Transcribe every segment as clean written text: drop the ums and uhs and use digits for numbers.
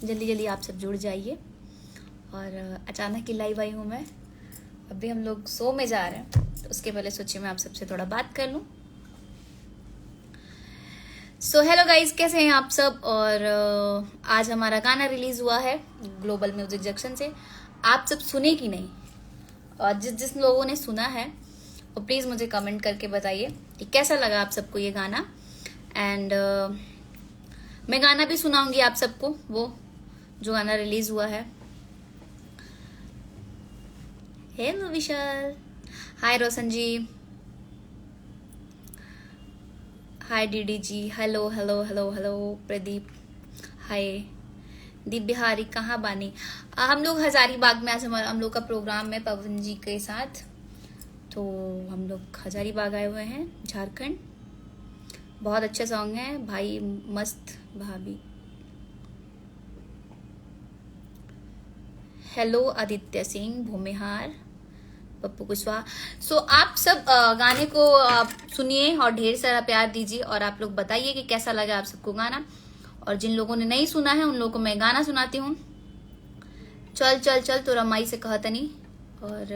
जल्दी जल्दी आप सब जुड़ जाइए। और अचानक ही लाइव आई हूँ मैं, अभी हम लोग शो में जा रहे हैं, तो उसके पहले सोचिए मैं आप सबसे थोड़ा बात कर लूँ। सो हेलो गाइज, कैसे हैं आप सब। और आज हमारा गाना रिलीज हुआ है ग्लोबल म्यूजिक जंक्शन से। आप सब सुने कि नहीं, और जिस लोगों ने सुना है वो प्लीज मुझे कमेंट करके बताइए कि कैसा लगा आप सबको ये गाना। एंड मैं गाना भी सुनाऊंगी आप सबको, वो जो गाना रिलीज हुआ है। Hello Vishal, hi Roshan ji, hi DD ji, hello hello hello hello Pradeep, hi Deep Bihari, कहाँ बानी। हम लोग हजारीबाग में, आज हम लोग का प्रोग्राम है पवन जी के साथ, तो हम लोग हजारीबाग आए हुए हैं झारखंड। बहुत अच्छा सॉन्ग है भाई, मस्त भाभी। हेलो आदित्य सिंह, भूमिहार, पप्पू कुशवाहा। सो आप सब गाने को सुनिए और ढेर सारा प्यार दीजिए, और आप लोग बताइए कि कैसा लगा आप सबको गाना। और जिन लोगों ने नहीं सुना है उन लोगों को मैं गाना सुनाती हूँ। चल चल चल तो रमाई से कहतनी, और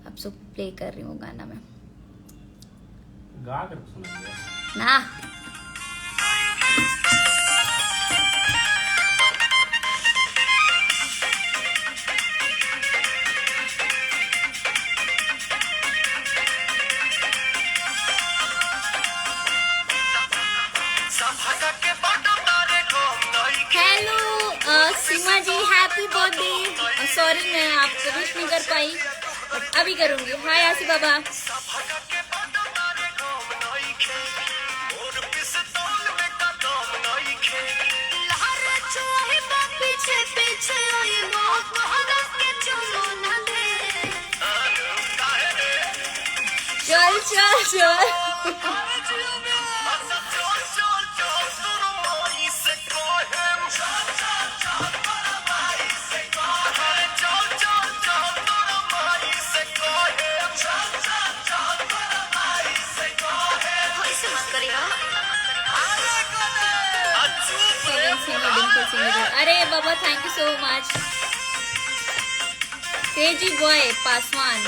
आप सब प्ले कर रही हूँ गाना में गा कर सुनाइए ना। हेलो सीमा जी, हैप्पी बर्थडे। सॉरी मैं आपको विश नहीं कर पाई, बट अभी करूंगी। हाय आसी बाबा। चल चल चल अरे बाबा, थैंक यू सो मच। तेजी बॉय पासवान,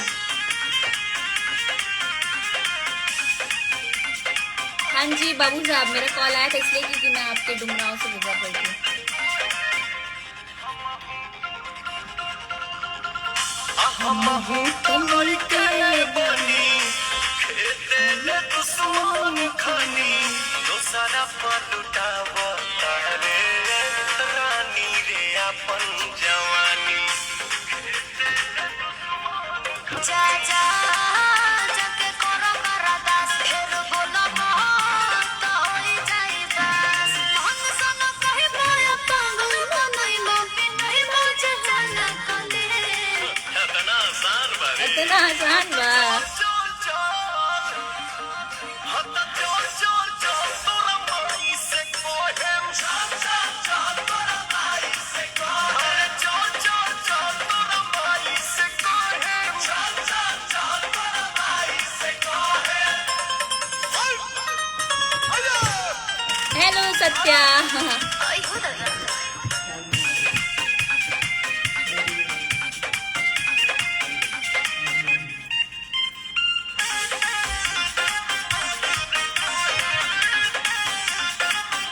हाँ जी बाबू साहब, मेरा कॉल आया था इसलिए क्योंकि मैं आपके डुमराव से गुजर रही थी। इतना आसान बा। हेलो सत्या।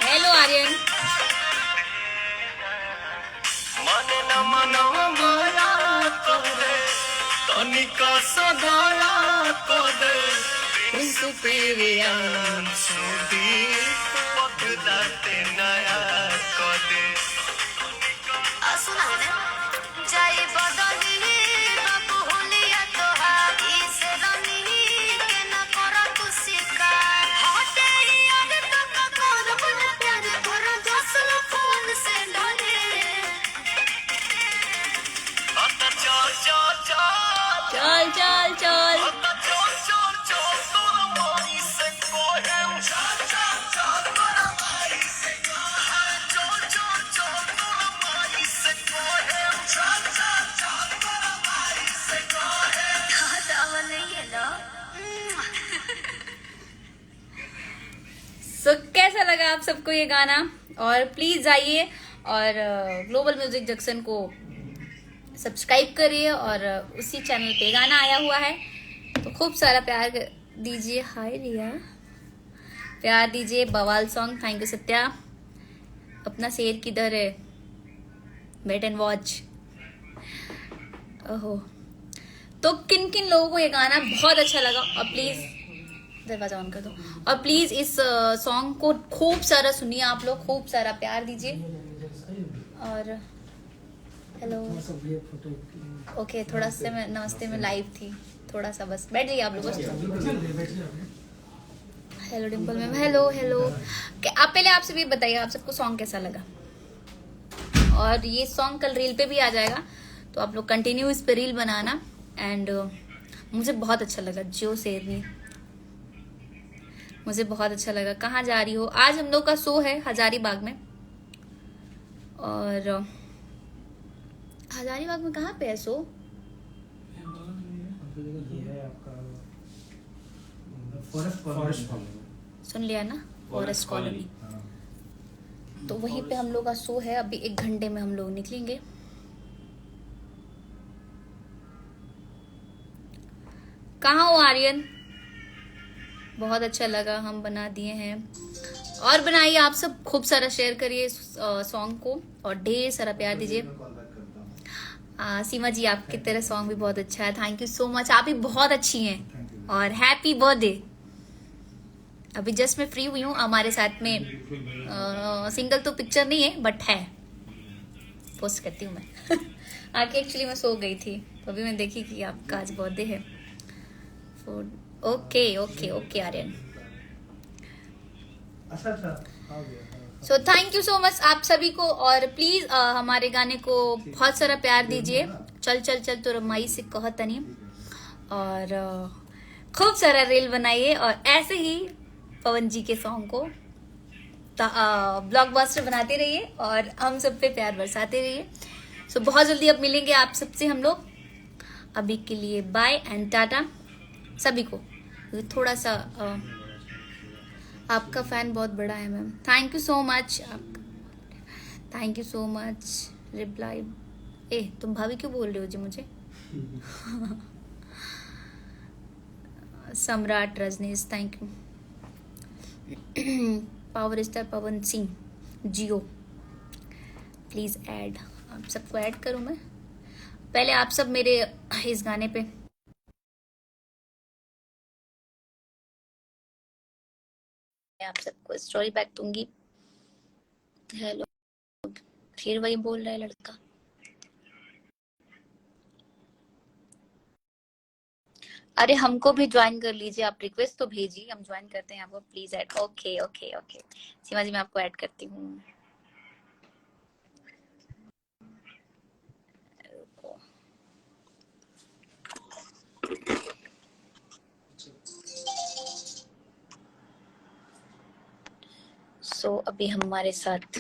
हेलो आर्यन। चल चल चल कैसा लगा आप सबको ये गाना। और प्लीज जाइए और ग्लोबल म्यूजिक जंक्शन को सब्सक्राइब करिए। और उसी चैनल पे गाना आया हुआ है, तो खूब सारा प्यार दीजिए। हाय रिया, प्यार दीजिए। बवाल सॉन्ग, थैंक यू सत्या। अपना शेर किधर है? Wait and watch. ओहो, तो किन किन लोगों को ये गाना बहुत अच्छा लगा, और प्लीज दरवाजा ऑन कर दो, और प्लीज इस सॉन्ग को खूब सारा सुनिए आप लोग, खूब सारा प्यार दीजिए। और हेलो, ओके, थोड़ा सा मैं नमस्ते में लाइव थी, थोड़ा सा बस बैठ जाइए आप लोग बस। Hello Dimple ma'am, hello hello. आप पहले आपसे भी बताइए, आप सबको सॉन्ग कैसा लगा? और ये सॉन्ग कल रील पे भी आ जाएगा, तो आप लोग कंटिन्यू इस पे रील बनाना। एंड मुझे बहुत अच्छा लगा। जियो शेरनी, मुझे बहुत अच्छा लगा। कहाँ जा रही हो? आज हम लोग का शो है हजारीबाग में। और हजारीबाग में कहाँ पे है शो? सुन लिया ना, फॉरेस्ट कॉलोनी। तो वहीं पे हम लोग का शो है। अभी 1 घंटे में हम लोग निकलेंगे। कहाँ हो आर्यन? बहुत अच्छा लगा, हम बना दिए हैं। और बनाइए आप सब, खूब सारा शेयर करिए सॉन्ग को, और ढेर सारा प्यार दीजिए। सीमा जी, आपकी तेरा सॉन्ग भी बहुत अच्छा है, थैंक यू सो मच। आप भी बहुत अच्छी हैं, और हैप्पी बर्थडे। अभी जस्ट मैं फ्री हुई हूँ, हमारे साथ में सिंगल तो पिक्चर नहीं है, बट है, पोस्ट करती हूँ मैं। आके एक्चुअली मैं सो गई थी, तो अभी मैं देखी कि आपका आज बर्थडे है। Okay okay okay Aryan, so thank you so much आप सभी को। और प्लीज हमारे गाने को बहुत सारा प्यार दीजिए। चल चल चल तो रमाई से कह तनी, और खूब सारा रील बनाइए, और ऐसे ही पवन जी के सॉन्ग को ब्लॉकबस्टर बनाते रहिए, और हम सब पे प्यार बरसाते रहिए। सो बहुत जल्दी अब मिलेंगे आप सबसे हम लोग। अभी के लिए बाय एंड टाटा सभी को। थोड़ा सा आपका फैन बहुत बड़ा है ma'am, thank you so much. Thank you so much. Reply, ए तुम भाभी क्यों बोल रहे हो जी मुझे? Samrat Rajnish, thank you. Power star Pawan Singh, जियो प्लीज ऐड। आप सबको ऐड करूं मैं? पहले आप सब मेरे इस गाने पे आप सबको स्टोरी बैक दूंगी। हेलो, फिर वही बोल रहा है लड़का। अरे हमको भी ज्वाइन कर लीजिए आप, रिक्वेस्ट तो भेजिए, हम ज्वाइन करते हैं आपको, please add. Okay okay okay Seema ji, मैं आपको ऐड करती हूँ। सो अभी हमारे साथ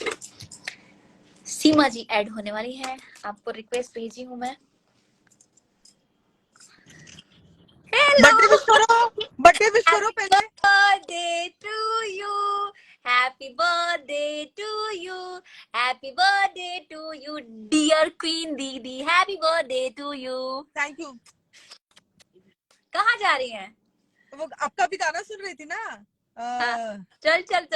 सीमा जी ऐड होने वाली है, आपको रिक्वेस्ट भेजी हूँ मैं। बर्थडे विश करो पहले। Birthday to you, happy birthday to you, happy birthday to you dear queen दीदी, happy birthday to you. Thank you. कहाँ जा रही हैं? वो आपका भी गाना सुन रही थी ना। हाँ, चल चल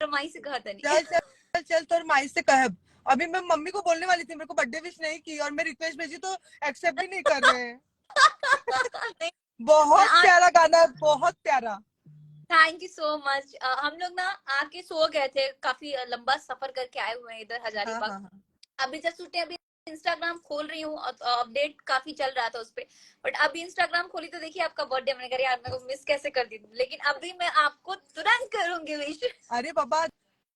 तो माई से कहा था नहीं। चल चल चल तो माई से कहब। अभी मैं मम्मी को बोलने वाली थी, मेरे को बर्थडे विश नहीं की, और मैं रिक्वेस्ट भेजी तो एक्सेप्ट भी नहीं कर रहे हैं। बहुत प्यारा गाना, बहुत प्यारा। Thank you so much. हम लोग ना आके सो गए थे, काफी लंबा सफर करके आए हुए हैं इधर हजारीबाग। हाँ, हाँ। अभी जस्ट उठे, अभी इंस्टाग्राम खोल रही हूँ, अपडेट काफी चल रहा था उस पे, बट अभी इंस्टाग्राम खोली तो देखिए आपका बर्थडे। मैंने कहा यार मेरे को मिस कैसे कर दी, लेकिन अभी मैं आपको तुरंत करूंगी विश। अरे बाबा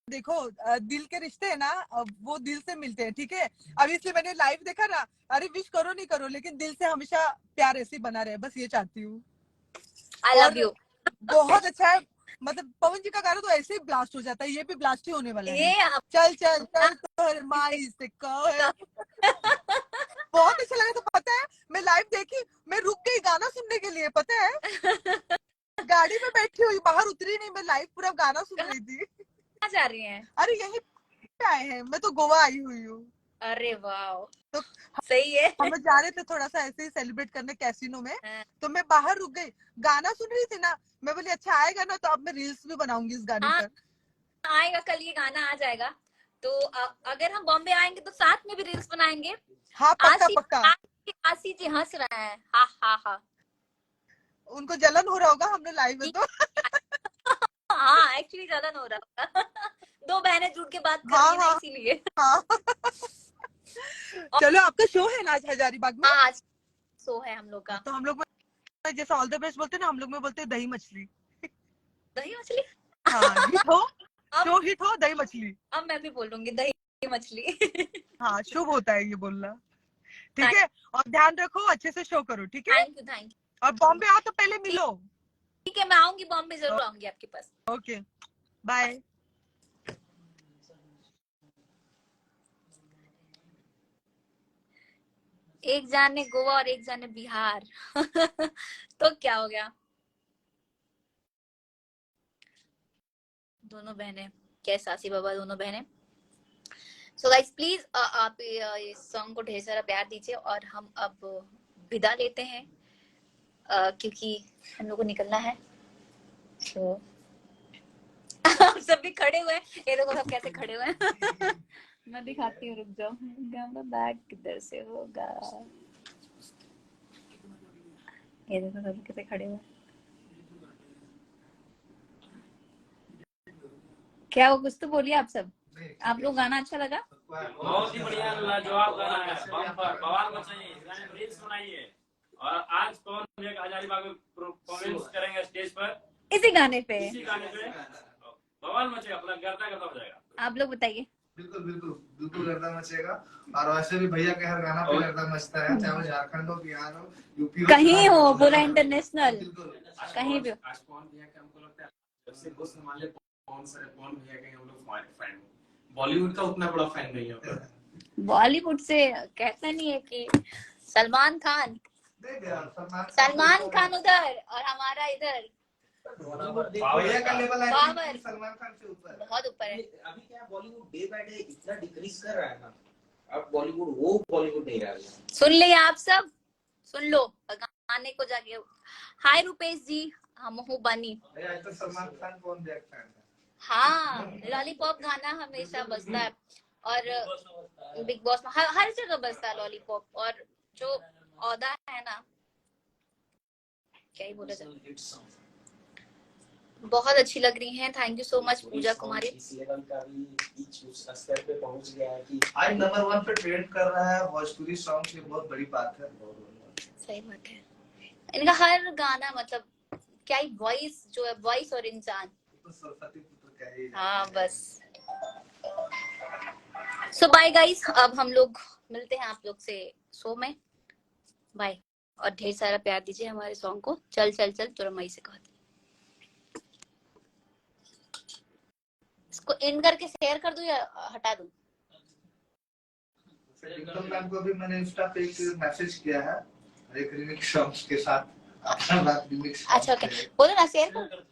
देखो, दिल के रिश्ते है ना, वो दिल से मिलते हैं, ठीक है। अब इसलिए मैंने लाइव देखा ना, अरे विश करो नहीं करो, लेकिन दिल से हमेशा प्यार ऐसे ही बना रहे, बस ये चाहती हूँ। I love you. बहुत अच्छा है, मतलब पवन जी का गाना तो ऐसे ही ब्लास्ट हो जाता है, ये भी ब्लास्ट ही होने वाला है। ये चल चल चल तो माई से कहो। बहुत अच्छा लगा। तो पता है, मैं लाइव देखी, मैं रुक गई गाना सुनने के लिए, पता है। गाड़ी में बैठी हुई, बाहर उतरी नहीं, मैं लाइव पूरा गाना सुन रही थी। कहाँ जा रही हैं? अरे यही आए हैं, मैं तो गोवा आई हुई हूँ। अरे वाह, तो सही है। हम लोग जा रहे थे थोड़ा सा ऐसे ही सेलिब्रेट करने कैसीनो में, हाँ। तो मैं बाहर रुक गई, गाना सुन रही थी ना, मैं बोली अच्छा आएगा ना तो अब मैं रील्स भी बनाऊंगी इस गाने हाँ, पर। आएगा कल ये गाना आ जाएगा, तो अगर हम बॉम्बे आएंगे तो साथ में भी रील्स बनाएंगे। हाँ पक्का आशी पक्का। आशी जी हंस रहे हैं, हा हा हा। उनको जलन हो रहा होगा हमने लाइव में तो। हाँ एक्चुअली जलन हो रहा होगा। दो बहनें जुड़ के बात कर हाँ रही है ना, हाँ इसीलिए। हाँ। और चलो आपका शो है ना आज हजारीबाग में, हाँ, आज शो है हम लोग का। तो हम लोग में जैसे ऑल द बेस्ट बोलते हैं ना, हम लोग में बोलते हैं दही मछली। दही मछली। हाँ हिट हो, अब शो हिट हो, दही मछली। अब मैं भी बोलूंगी दही मछली। हाँ शुभ होता है ये बोलना, ठीक है। और ध्यान रखो, अच्छे से शो करो, ठीक है। Thank you thank you. और बॉम्बे आओ तो पहले मिलो। ठीक है, मैं आऊंगी बॉम्बे, जरूर आऊंगी आपके पास। Okay bye. एक जाने गोवा और एक जाने बिहार। तो क्या हो गया, दोनों बहनें, क्या सासी बाबा दोनों बहनें। सो गाइस प्लीज आप इस सॉन्ग को ढेर सारा प्यार दीजिए, और हम अब विदा लेते हैं, क्योंकि हम लोग को निकलना है। तो आप सब भी खड़े हुए हैं, ये देखो सब कैसे खड़े हुए हैं। मैं दिखाती हूँ, रुक जाओ, कैमरा बैक किधर से होगा। ये देखो सब कैसे खड़े हुए हैं। क्या वो कुछ तो बोलिए आप सब, आप लोग गाना अच्छा लगा? बहुत ही बढ़िया लाजवाब गाना है, बम्पर बवाल मचाइए, इस गाने पर रील्स बनाइए। और आज पवन भैया का हजारीबाग में परफॉर्मेंस करेंगे स्टेज पर, इसी गाने पे, इसी गाने पे बवाल मचेगा, पूरा गर्दा गर्दा हो जाएगा। आप लोग बताइए। बिल्कुल बिल्कुल बिल्कुल गर्दा मचेगा। और वैसे भी भैया के हर गाना पे गर्दा मचता है, चाहे वो झारखंड हो, बिहार हो, यूपी हो, कहीं हो, पूरा इंटरनेशनल, कहीं भी। आज पवन भैया का हमको लगता है सबसे कुछ मान ले, पवन भैया के हम लोग फैन, बॉलीवुड का उतना बड़ा फैन नहीं है। बॉलीवुड से कहते नहीं है कि सलमान खान उधर और हमारा इधर भैया का लेवल पावर सलमान खान से ऊपर, बहुत ऊपर है। अभी क्या बॉलीवुड डे बाय डे इतना डिक्रीज कर रहा है ना, अब बॉलीवुड नहीं रहा है। सुन लिया आप सब, सुन लो गाने को जाके। हाय रुपेश जी, हम हूँ बनी। आज तो सलमान खान कौन देख फैन है। हाँ, लॉलीपॉप गाना हमेशा बजता है, और बिग बॉस में हर जगह बजता है लॉलीपॉप। और जो औदा है ना, क्या ही बोला जाए, बहुत अच्छी लग रही हैं। थैंक यू सो मच पूजा कुमारी। इस लेवल का भी उस स्तर पे पहुंच गया है कि आज नंबर 1 पे ट्रेंड कर रहा है भोजपुरी सॉन्ग, ये बहुत बड़ी बात है। सही बात है, इनका हर गाना मतलब क्या ही वॉइस, जो है वॉइस और इंसान, तो सरस्वती पुत्र क्या ही। हाँ बस। सो बाय गाइस, अब हम लोग मिलते हैं आप लोग से शो में। बाय, और ढेर सारा प्यार दीजिए हमारे सॉन्ग को। चल चल चल तुरमई से कहते, इसको इन करके शेयर कर दूं या हटा दूं? टिकटॉक मैम को भी मैंने इंस्टा पे एक मैसेज किया है, एक रिमिक्स सॉन्ग्स के साथ अपना बात रिमिक्स। अच्छा ओके, बोलो ना शेयर कर।